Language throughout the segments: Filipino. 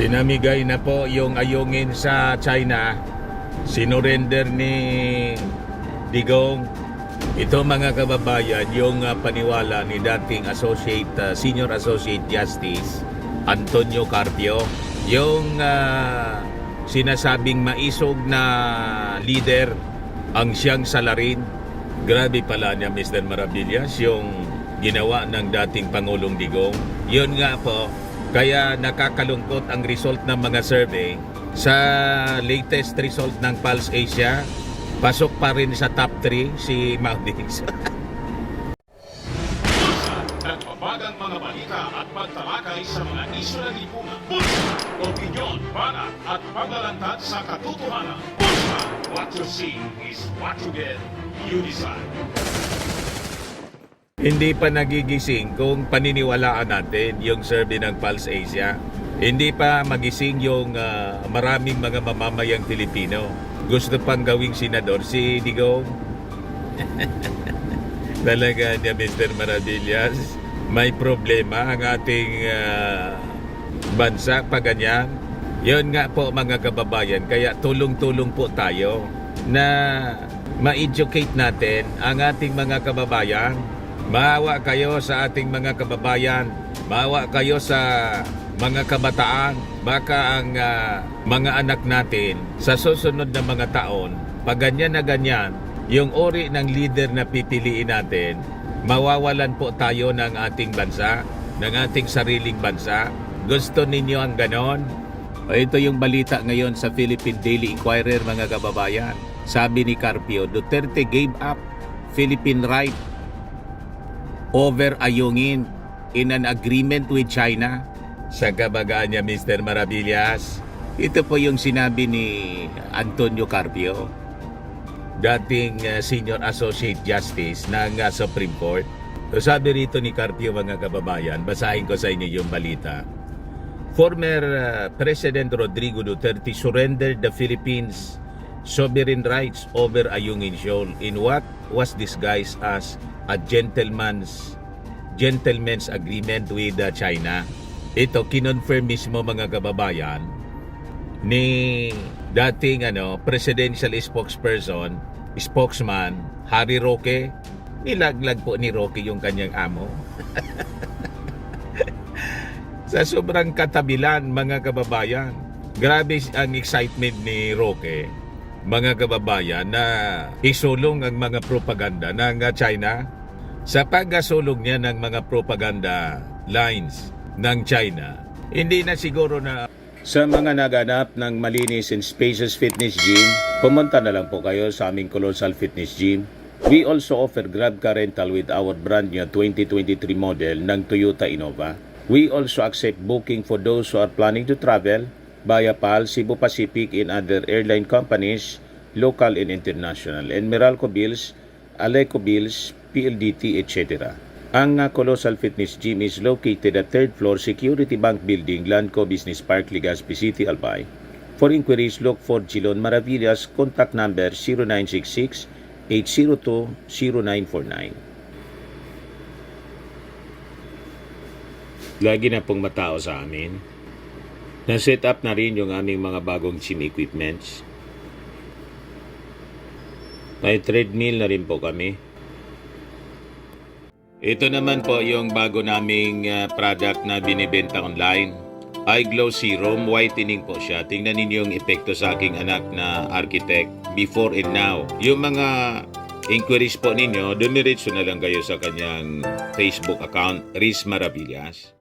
Pinamigay na po yung ayungin sa China. Sinurrender ni Digong. Ito mga kababayan, yung paniwala ni dating Senior Associate Justice Antonio Carpio. Yung sinasabing maisog na leader ang siyang salarin. Grabe pala niya Mr. Maravillas yung ginawa ng dating Pangulong Digong. Yun nga po, kaya nakakalungkot ang result ng mga survey. Sa latest result ng Pulse Asia, pasok pa rin sa top 3 si Maudix. Nagpapagang mga balita at pagtalakay sa mga isyu ng lipunan. Pulsa, opinyon, banat at paglalantad sa katotohanan. Pulsa, what you see is what you get. You decide. Hindi pa nagigising kung paniniwalaan natin yung survey ng Pulse Asia. Hindi pa magising yung maraming mga mamamayang Pilipino. Gusto pang gawing senador si Digong. Talaga niya Mr. Maravillas. May problema ang ating bansa pa ganyan. Yun nga po mga kababayan. Kaya tulong-tulong po tayo na ma-educate natin ang ating mga kababayan. Maawa kayo sa ating mga kababayan. Maawa kayo sa mga kabataan. Baka ang mga anak natin sa susunod na mga taon, pag ganyan na ganyan, yung uri ng leader na pipiliin natin, mawawalan po tayo ng ating bansa, ng ating sariling bansa. Gusto ninyo ang ganon? Ito yung balita ngayon sa Philippine Daily Inquirer mga kababayan. Sabi ni Carpio, Duterte gave up Philippine right over ayungin in an agreement with China. Sa kabagaan niya Mr. Maravillas, ito po yung sinabi ni Antonio Carpio, dating Senior Associate Justice ng Supreme Court. So sabi rito ni Carpio mga kababayan, basahin ko sa inyo yung balita. Former President Rodrigo Duterte surrendered the Philippines' sovereign rights over Ayungin Shoal in what was disguised as a gentleman's agreement with China. Ito kinonfirm mismo mga kababayan ni dating presidential spokesman Harry Roque. Nilaglag po ni Roque yung kanyang amo. Sa sobrang katabilan mga kababayan, grabe ang excitement ni Roque mga kababayan na isulong ang mga propaganda ng China. Sa pagkasulong niya ng mga propaganda lines ng China, hindi na siguro na sa mga naganap ng Malinis and Spacious Fitness Gym, pumunta na lang po kayo sa aming Colossal Fitness Gym. We also offer Grab car rental with our brand new 2023 model ng Toyota Innova. We also accept booking for those who are planning to travel via PAL, Cebu Pacific, and other airline companies, local and international, and Meralco Bills, Aleco Bills, PLDT, etc. Ang Colossal Fitness Gym is located at 3rd floor Security Bank Building, Lanco Business Park, Legazpi City, Albay. For inquiries, look for Gilon Maravillas, contact number 0966-802-0949. Lagi na pong matao sa amin. Na-set up na rin yung aming mga bagong gym equipments. May treadmill na rin po kami. Ito naman po yung bago naming product na binibenta online. Eye Glow Serum, whitening po siya. Tingnan ninyo yung epekto sa aking anak na architect before and now. Yung mga inquiries po ninyo, dumiretso na lang kayo sa kanyang Facebook account, Riz Maravillas.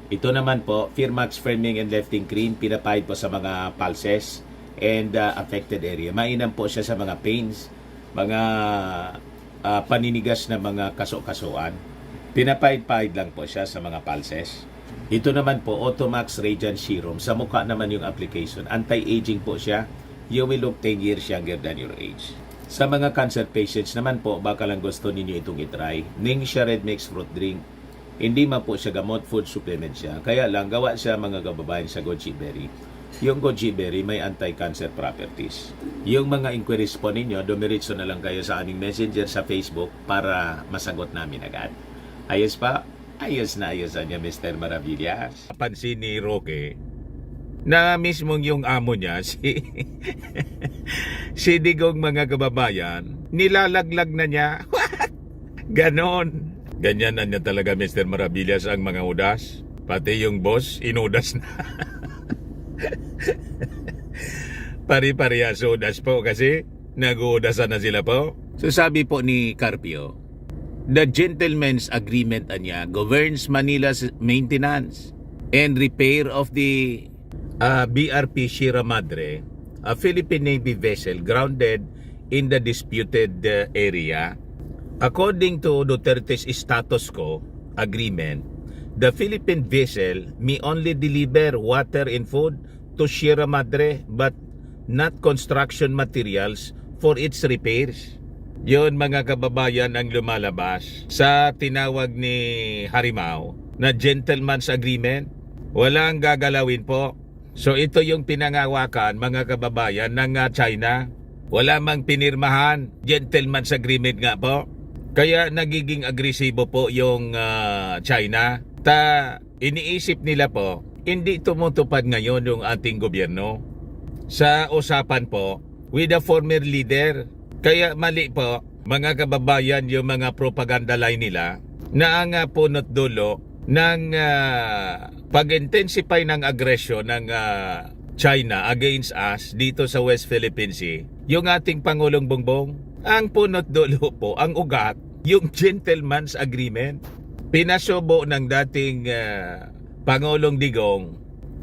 Ito naman po, Firmax Firming and Lifting Cream, pinapahid po sa mga pulses and affected area. Mainam po siya sa mga pains, mga paninigas na mga kaso-kasuan. Pinapahid-pahid lang po siya sa mga pulses. Ito naman po, Automax Radiant Serum. Sa mukha naman yung application. Anti-aging po siya. You will look 10 years younger than your age. Sa mga cancer patients naman po, baka lang gusto ninyo itong itry. Ningxia Red Mix Fruit Drink. Hindi man po siya gamot, food supplement siya. Kaya lang, gawa siya mga kababayan sa goji berry. Yung goji berry may anti-cancer properties. Yung mga inquiries po ninyo, dumiretso na lang kayo sa aming messenger sa Facebook para masagot namin agad. Ayos pa? Ayos na ayos niya Mr. Maravillas. Pansin ni Roque, na mismong yung amo niya, si Digong mga kababayan, nilalaglag na niya. Ganon. Ganyan na niya talaga Mr. Maravillas ang mga udas. Pati yung boss, inudas na. Pari-parehas udas po kasi nag-uudasan na sila po. So sabi po ni Carpio, the gentleman's agreement niya governs Manila's maintenance and repair of the BRP Sierra Madre, a Philippine Navy vessel grounded in the disputed area. According to Duterte's status quo agreement, the Philippine vessel may only deliver water and food to Sierra Madre but not construction materials for its repairs. Yun mga kababayan ang lumalabas sa tinawag ni Harimau na gentleman's agreement. Walang gagalawin po. So ito yung pinangawakan mga kababayan ng China. Wala mang pinirmahan. Gentleman's agreement nga po. Kaya nagiging agresibo po yung China. Iniisip nila po, hindi tumutupad ngayon yung ating gobyerno sa usapan po with the former leader. Kaya mali po, mga kababayan, yung mga propaganda line nila na ang punot dulo ng pag-intensify ng agresyon ng China against us dito sa West Philippine Sea. Yung ating Pangulong Bongbong, ang punot dulo po, ang ugat, yung gentleman's agreement. Pinasubo ng dating Pangulong Digong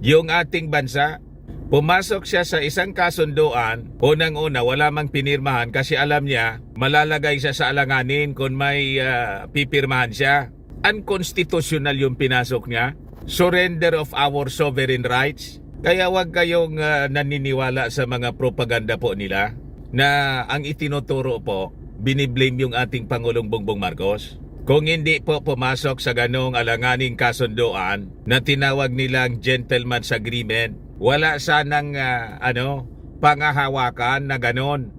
yung ating bansa. Pumasok siya sa isang kasunduan, unang-una wala mang pinirmahan kasi alam niya malalagay siya sa alanganin kung may pipirmahan siya. Unconstitutional yung pinasok niya. Surrender of our sovereign rights. Kaya wag kayong naniniwala sa mga propaganda po nila na ang itinuturo po, biniblame yung ating Pangulong Bongbong Marcos. Kung hindi po pumasok sa ganong alanganing kasunduan na tinawag nilang gentleman's agreement, wala sanang pangahawakan na ganon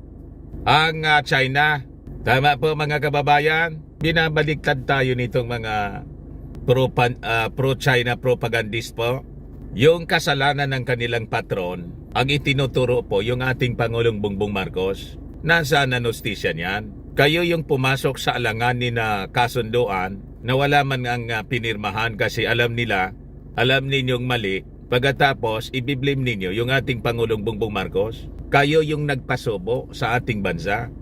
ang China. Tama po mga kababayan, binabaliktad tayo nitong mga pro-China propagandist po. Yung kasalanan ng kanilang patron, ang itinuturo po yung ating Pangulong Bongbong Marcos. Nasaan na nostisya niyan? Kayo yung pumasok sa alanganin na kasunduan na wala man ang pinirmahan kasi alam ninyong mali. Pagkatapos, ibiblame ninyo yung ating Pangulong Bongbong Marcos. Kayo yung nagpasubo sa ating bansa.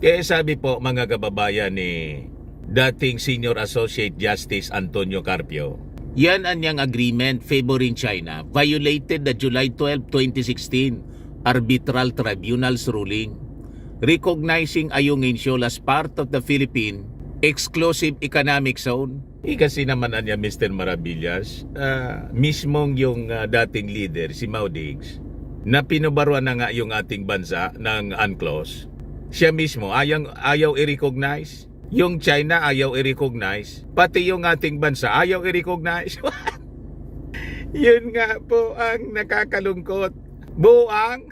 Kaya sabi po mga kababayan ni dating Senior Associate Justice Antonio Carpio, yan ang niyang agreement favoring China violated the July 12, 2016 Arbitral Tribunal's ruling recognizing Ayungin Shoal as part of the Philippine Exclusive Economic Zone. Kasi naman niya Mr. Maravillas, mismong yung dating leader, si Mau Diggs, na pinubaruan na nga yung ating bansa ng UNCLOS. Siya mismo ayaw i-recognize. Yung China ayaw i-recognize. Pati yung ating bansa ayaw i-recognize. Yun nga po ang nakakalungkot. Buang.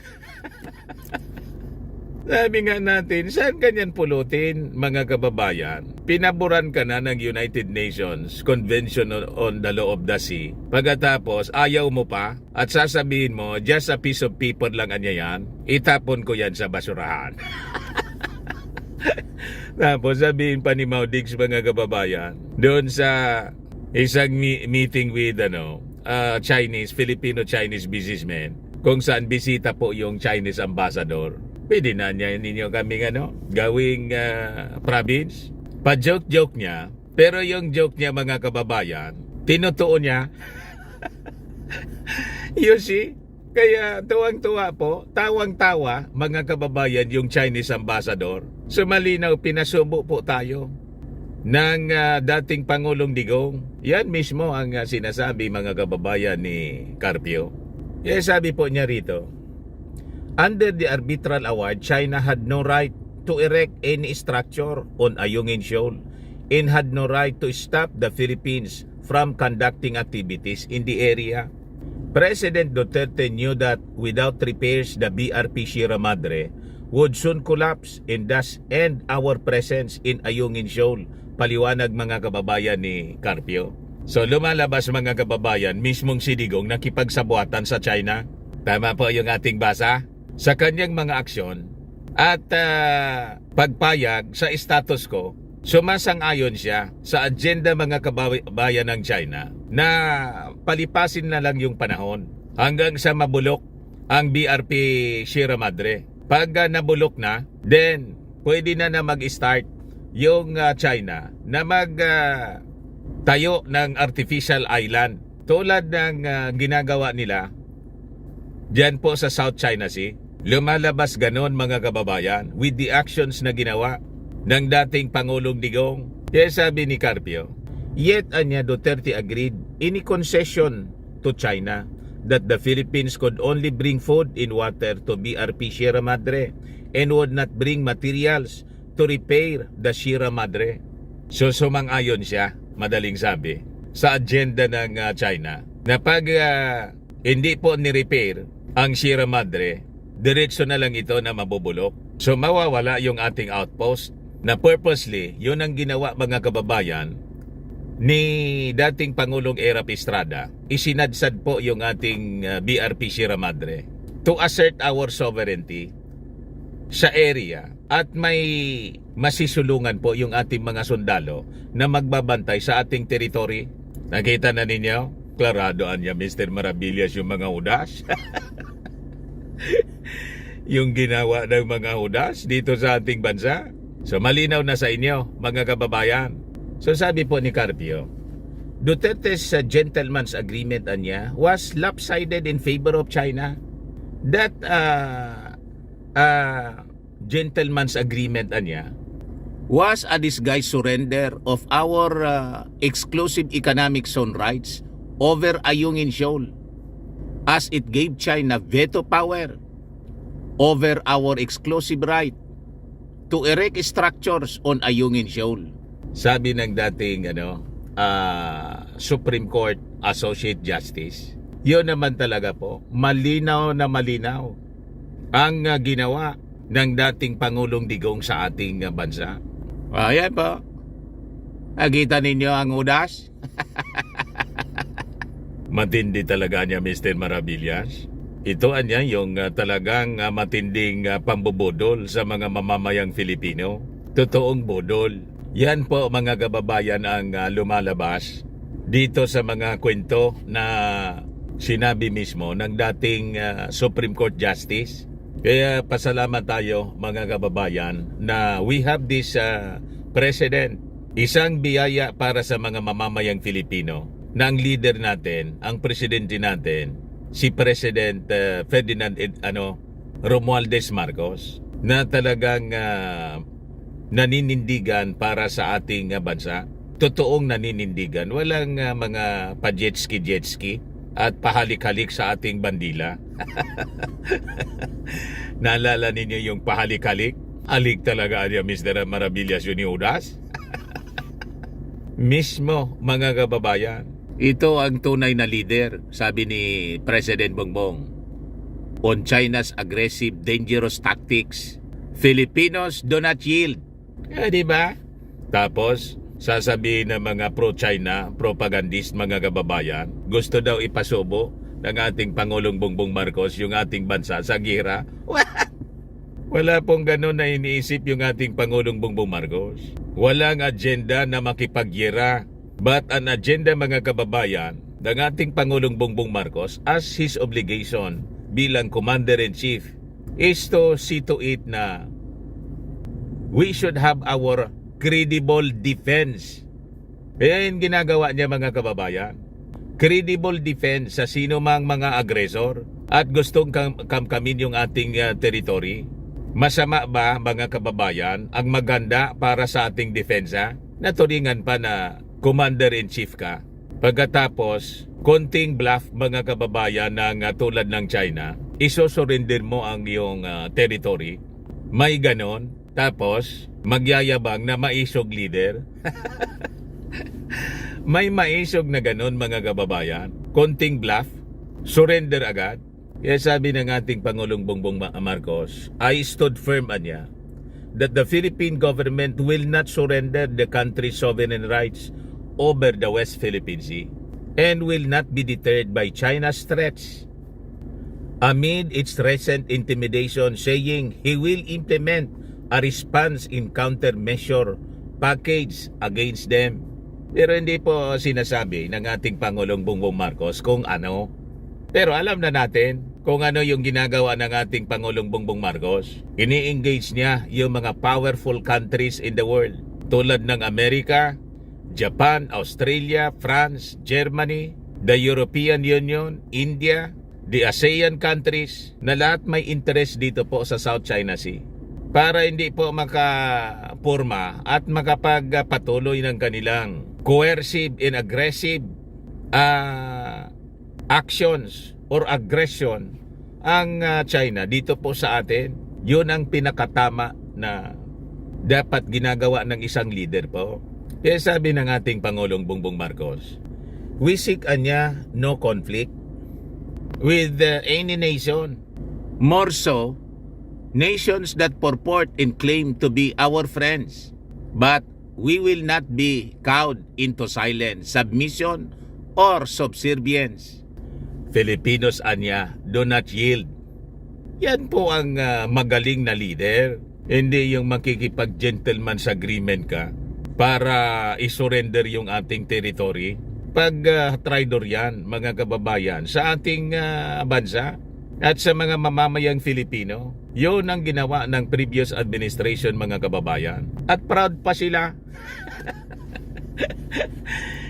Sabi nga natin, saan kanyan pulutin mga kababayan? Pinaboran ka na ng United Nations Convention on the Law of the Sea. Pagkatapos, ayaw mo pa at sasabihin mo, just a piece of paper lang anya yan, itapon ko yan sa basurahan. Tapos sabihin pa ni Mau Diggs mga kababayan, doon sa isang meeting with Filipino-Chinese businessmen, kung saan bisita po yung Chinese ambassador. Pwede na niya ninyo kaming gawing province. Pa-joke-joke niya. Pero yung joke niya mga kababayan, tinutuon niya. You see? Kaya tuwang-tuwa po, tawang-tawa mga kababayan yung Chinese ambassador. So malinaw, pinasubo po tayo ng dating Pangulong Digong. Yan mismo ang sinasabi mga kababayan ni Carpio. Kaya sabi po niya rito, under the arbitral award, China had no right to erect any structure on Ayungin Shoal and had no right to stop the Philippines from conducting activities in the area. President Duterte knew that without repairs, the BRP Sierra Madre would soon collapse and thus end our presence in Ayungin Shoal. Paliwanag mga kababayan ni Carpio. So lumalabas mga kababayan, mismong si Digong nakipagsabuatan sa China. Tama po yung ating basa. Sa kanyang mga aksyon at pagpayag sa status quo, sumasang-ayon siya sa agenda mga kababayan ng China na palipasin na lang yung panahon hanggang sa mabulok ang BRP Sierra Madre. Pag nabulok na, then pwede na mag-start yung China na tayo ng artificial island tulad ng ginagawa nila dyan po sa South China Sea. Lumalabas ganon mga kababayan with the actions na ginawa ng dating Pangulong Digong. Kaya sabi ni Carpio, yet anya Duterte agreed in a concession to China that the Philippines could only bring food and water to BRP Sierra Madre and would not bring materials to repair the Sierra Madre. So sumang-ayon siya, madaling sabi, sa agenda ng China na pag hindi po ni-repair ang Sierra Madre, diretso na lang ito na mabubulok. So mawawala yung ating outpost na purposely, yun ang ginawa mga kababayan ni dating Pangulong Erap Estrada. Isinadsad po yung ating BRP Sierra Madre to assert our sovereignty sa area at may masisulungan po yung ating mga sundalo na magbabantay sa ating territory. Nakita na ninyo? Klaradoan niya Mr. Maravillas yung mga udas. Yung ginawa ng mga hudas dito sa ating bansa. So malinaw na sa inyo mga kababayan. So sabi po ni Carpio, Duterte's gentleman's agreement anya was lopsided in favor of China. That gentleman's agreement anya was a disguised surrender of our exclusive economic zone rights over Ayungin Shoal, as it gave China veto power over our exclusive right to erect structures on Ayungin Shoal. Sabi ng dating Supreme Court Associate Justice, yun naman talaga po, malinaw na malinaw ang ginawa ng dating Pangulong Digong sa ating bansa. Ayan po. Nakita ninyo ang udas? Matindi talaga niya Mr. Maravillas. Ito anya yung talagang matinding pambubudol sa mga mamamayang Filipino. Totoong budol. Yan po mga kababayan ang lumalabas dito sa mga kwento na sinabi mismo ng dating Supreme Court Justice. Kaya pasalamat tayo mga kababayan na we have this president. Isang biyaya para sa mga mamamayang Filipino na ang leader natin, ang presidente natin, si President Ferdinand Romualdez Marcos, na talagang naninindigan para sa ating bansa. Totoong naninindigan. Walang mga pa-jetski at pahalik-halik sa ating bandila. Naalala ninyo yung pahalik-halik? Halik talaga niya Mr. Maravillas yun yung udas. Mismo mga kababayan, ito ang tunay na leader, sabi ni President Bongbong. On China's aggressive, dangerous tactics, Filipinos do not yield. Diba? Tapos, sasabihin ng mga pro-China, propagandist mga kababayan, gusto daw ipasubo ng ating Pangulong Bongbong Marcos yung ating bansa sa gihira. Wala pong ganun na iniisip yung ating Pangulong Bongbong Marcos. Walang agenda na makipagyera. But an agenda mga kababayan ng ating Pangulong Bongbong Marcos as his obligation bilang Commander-in-Chief is to see to it na we should have our credible defense. Kaya yung ginagawa niya mga kababayan. Credible defense sa sino mang mga agresor at gustong kamkamin yung ating territory. Masama ba mga kababayan ang maganda para sa ating depensa? Naturingan pa na Commander-in-Chief ka. Pagkatapos, konting bluff mga kababayan ng tulad ng China, isosurrender mo ang iyong territory. May ganon. Tapos, magyayabang na maisog leader. May maisog na ganon mga kababayan. Konting bluff, surrender agad. Kaya sabi ng ating Pangulong Bongbong Marcos, I stood firm anya that the Philippine government will not surrender the country's sovereign rights over the West Philippine Sea and will not be deterred by China's threats amid its recent intimidation, saying he will implement a response in countermeasure package against them. Pero hindi po sinasabi ng ating Pangulong Bongbong Marcos kung ano. Pero alam na natin kung ano yung ginagawa ng ating Pangulong Bongbong Marcos. Ini-engage niya yung mga powerful countries in the world tulad ng Amerika, Japan, Australia, France, Germany, the European Union, India, the ASEAN countries na lahat may interest dito po sa South China Sea para hindi po makapurma at makapagpatuloy ng kanilang coercive and aggressive actions or aggression ang China dito po sa atin. Yun ang pinakatama na dapat ginagawa ng isang leader po. Kaya sabi ng ating Pangulong Bongbong Marcos, we seek no conflict with any nation. More so, nations that purport and claim to be our friends. But we will not be cowed into silence, submission, or subservience. Filipinos do not yield. Yan po ang magaling na leader. Hindi yung makikipag-gentleman's agreement ka para isurrender yung ating territory. Pag traidor yan, mga kababayan, sa ating bansa at sa mga mamamayang Filipino, yun ang ginawa ng previous administration, mga kababayan. At proud pa sila.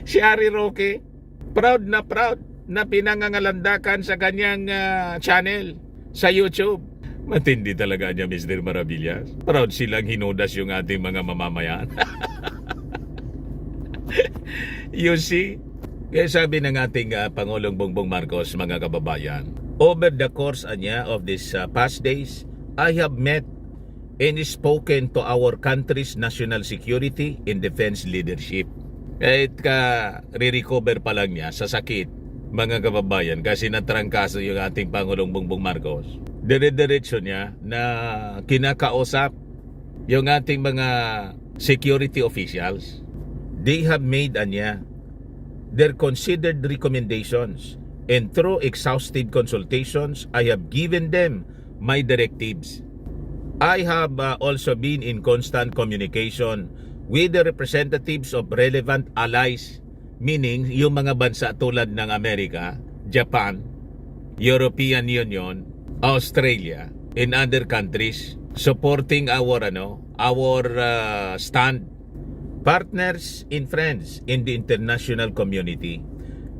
Si Harry Roque, proud na pinangangalandakan sa kanyang channel sa YouTube. Matindi talaga niya, Mr. Maravillas. Proud silang hinudas yung ating mga mamamayan. You see? Kaya sabi ng ating Pangulong Bongbong Marcos, mga kababayan, over the course of these past days, I have met and spoken to our country's national security and defense leadership. Kahit re-recover pa lang niya sa sakit, mga kababayan, kasi natrangkaso yung ating Pangulong Bongbong Marcos. Dire-diretso niya na kinakausap yung ating mga security officials. They have made their considered recommendations, and through exhaustive consultations, I have given them my directives. I have also been in constant communication with the representatives of relevant allies, meaning yung mga bansa tulad ng Amerika, Japan, European Union, Australia, and other countries supporting our stand. Partners and friends in the international community,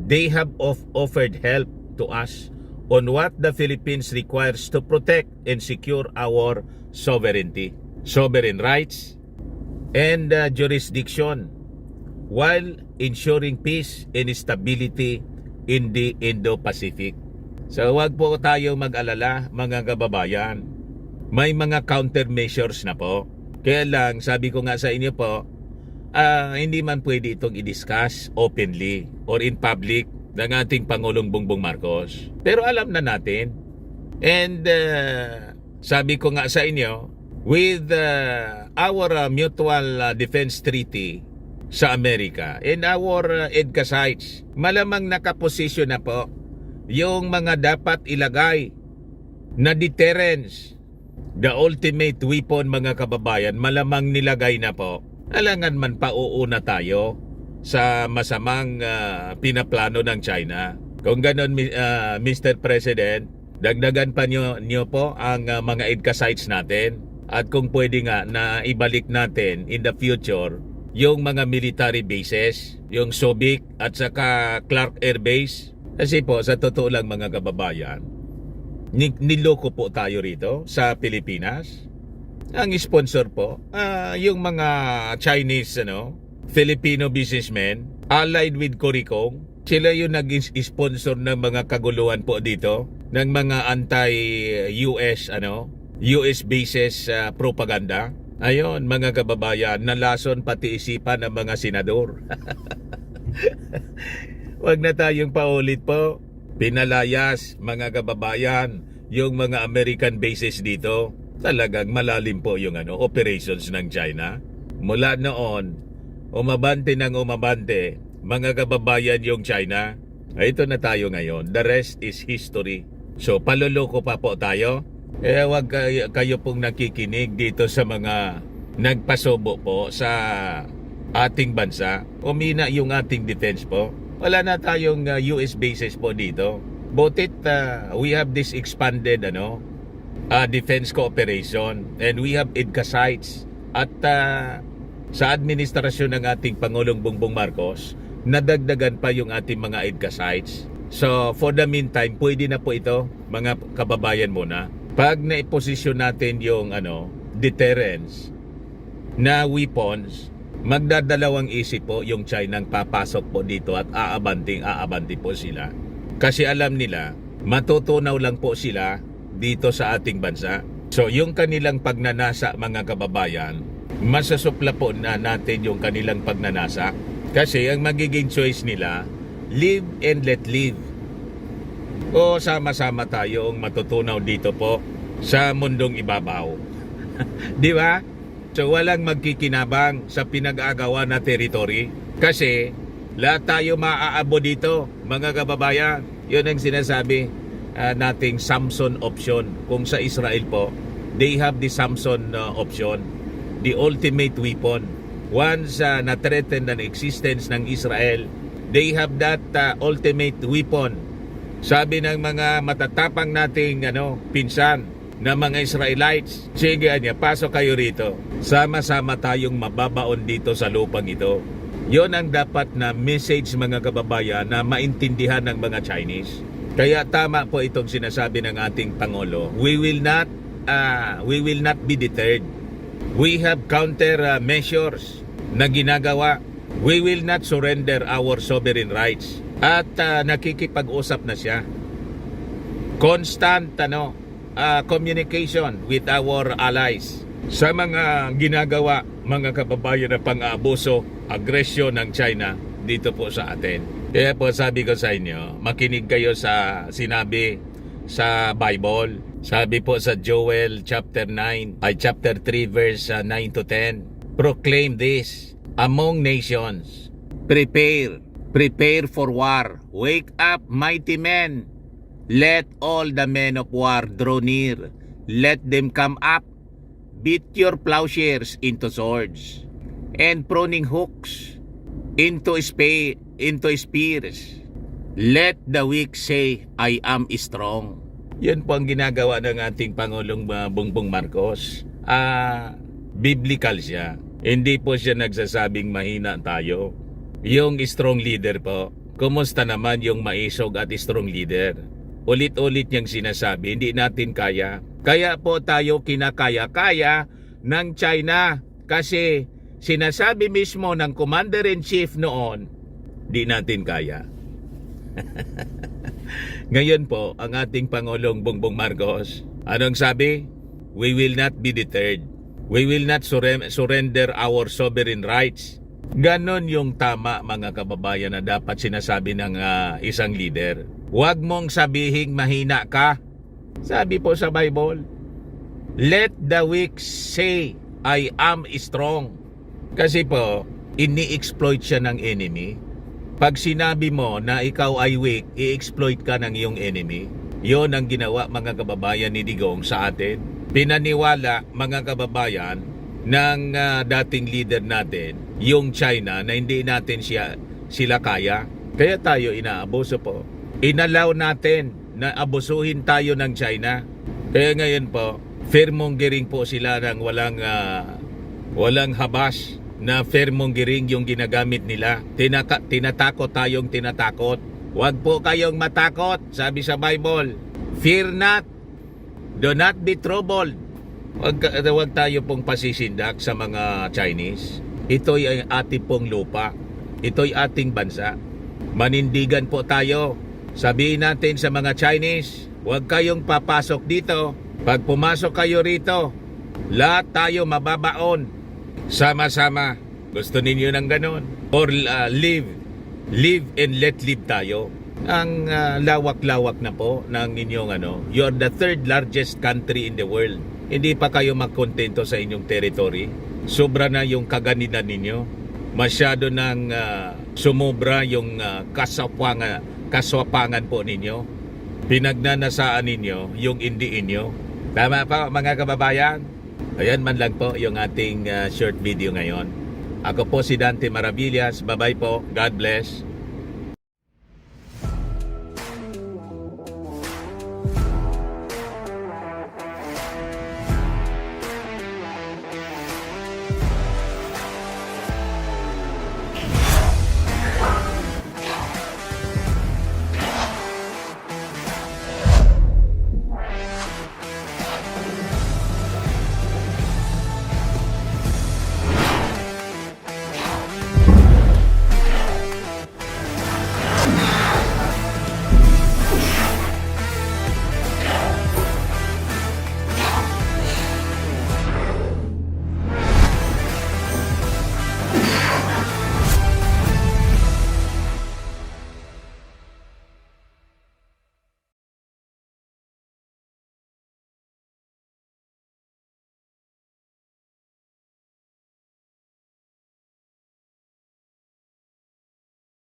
they have offered help to us on what the Philippines requires to protect and secure our sovereignty, sovereign rights, and jurisdiction, while ensuring peace and stability in the Indo-Pacific. So wag po tayong mag-alala, mga kababayan. May mga countermeasures na po. Kaya lang, sabi ko nga sa inyo po, hindi man pwede itong i-discuss openly or in public ng ating Pangulong Bongbong Marcos. Pero alam na natin. And sabi ko nga sa inyo, with our mutual defense treaty sa Amerika and our EDCA sites, malamang nakaposisyon na po yung mga dapat ilagay na deterrence, the ultimate weapon, mga kababayan, malamang nilagay na po. Alangan man pauuna tayo sa masamang pinaplano ng China. Kung ganon, Mr. President, dagdagan pa nyo po ang mga EDCA sites natin. At kung pwede nga na ibalik natin in the future yung mga military bases, yung Subic at saka Clark Air Base. Kasi po, sa totoo lang, mga kababayan, niloko po tayo rito sa Pilipinas. Ang sponsor po, yung mga Chinese, Filipino businessmen, allied with CORICOM. Sila yung nag-sponsor ng mga kaguluhan po dito, ng mga anti-US, US bases propaganda. Ayon, mga kababayan, nalason pati isipan ng mga senador. Wag na tayong paulit po. Pinalayas, mga kababayan, yung mga American bases dito. Talagang malalim po yung operations ng China. Mula noon, umabante ng umabante mga kababayan, yung China. Ito na tayo ngayon. The rest is history. So, paluloko pa po tayo. Wag kayo pong nakikinig dito sa mga nagpasubo po sa ating bansa. Umina yung ating defense po. Wala na tayong US bases po dito. Butit we have this expanded defense cooperation, and we have EDCA sites. At sa administrasyon ng ating Pangulong Bongbong Marcos, nadagdagan pa yung ating mga EDCA sites. So for the meantime, pwede na po ito, mga kababayan muna. Pag naiposisyon natin yung deterrence na weapons, magdadalawang isip po yung China ang papasok po dito at aabanti po sila. Kasi alam nila, matutunaw lang po sila dito sa ating bansa. So yung kanilang pagnanasa, mga kababayan, masasupla po na natin yung kanilang pagnanasa. Kasi ang magiging choice nila, live and let live. O sama-sama tayong matutunaw dito po sa mundong ibabaw. Di ba? So walang magkikinabang sa pinag-aagawa na territory. Kasi lahat tayo maaabo dito, mga kababayan. Yun ang sinasabi nating Samson option. Kung sa Israel po, they have the Samson option, the ultimate weapon. Once na-threaten ang existence ng Israel, they have that ultimate weapon. Sabi ng mga matatapang nating pinsan na mga Israelites, sige niya, pasok kayo rito. Sama-sama tayong mababaon dito sa lupang ito. Yon ang dapat na message, mga kababayan, na maintindihan ng mga Chinese. Kaya tama po itong sinasabi ng ating Pangulo. We will not be deterred. We have counter measures na ginagawa. We will not surrender our sovereign rights. At nakikipag-usap na siya. Constant communication with our allies sa mga ginagawa, mga kababayan, na pang-aabuso, agresyon ng China dito po sa atin. Kaya po sabi ko sa inyo, makinig kayo sa sinabi sa Bible. Sabi po sa Joel chapter 3 verse 9 to 10. Proclaim this among nations. Prepare for war. Wake up, mighty men. Let all the men of war draw near. Let them come up. Beat your plowshares into swords, and pruning hooks into spears. Let the weak say, I am strong. Yan po ang ginagawa ng ating Pangulong Bongbong Marcos. Biblical siya. Hindi po siya nagsasabing mahina tayo. Yung strong leader po, kumusta naman yung maisog at strong leader? Ulit-ulit niyang sinasabi, hindi natin kaya. Kaya po tayo kinakaya-kaya ng China. Kasi sinasabi mismo ng Commander-in-Chief noon, di natin kaya. Ngayon po, ang ating Pangulong Bongbong Marcos, anong sabi? We will not be deterred. We will not surrender our sovereign rights. Ganon yung tama, mga kababayan, na dapat sinasabi ng isang leader. Huwag mong sabihing mahina ka. Sabi po sa Bible, let the weak say, I am strong. Kasi po, ini-exploit siya ng enemy. Pag sinabi mo na ikaw ay weak, i-exploit ka ng iyong enemy. Yon ang ginawa, mga kababayan, ni Digong sa atin. Pinaniwala, mga kababayan, ng dating leader natin, yung China, na hindi natin sila kaya. Kaya tayo inaabuso po. Inalaw natin na abusuhin tayo ng China. Kaya ngayon po, fearmongering po sila ng walang habas na fearmongering yung ginagamit nila. Tinatakot tayong tinatakot. Huwag po kayong matakot, sabi sa Bible. Fear not. Do not be troubled. Huwag tayo pong pasisindak sa mga Chinese. Ito'y ang ating pong lupa. Ito'y ating bansa. Manindigan po tayo. Sabihin natin sa mga Chinese, huwag kayong papasok dito. Pag pumasok kayo rito, lahat tayo mababaon. Sama-sama. Gusto ninyo ng ganon? Or live and let live tayo. Ang lawak-lawak na po ng inyong you're the third largest country in the world. Hindi pa kayo magkontento sa inyong territory. Sobra na yung kaganinan ninyo. masyado nang sumobra yung kaswapangan po ninyo. Pinagnanasaan ninyo yung hindi inyo. Tama pa mga kababayan? Ayan man lang po yung ating short video ngayon. Ako po si Dante Maravillas. Bye-bye po. God bless.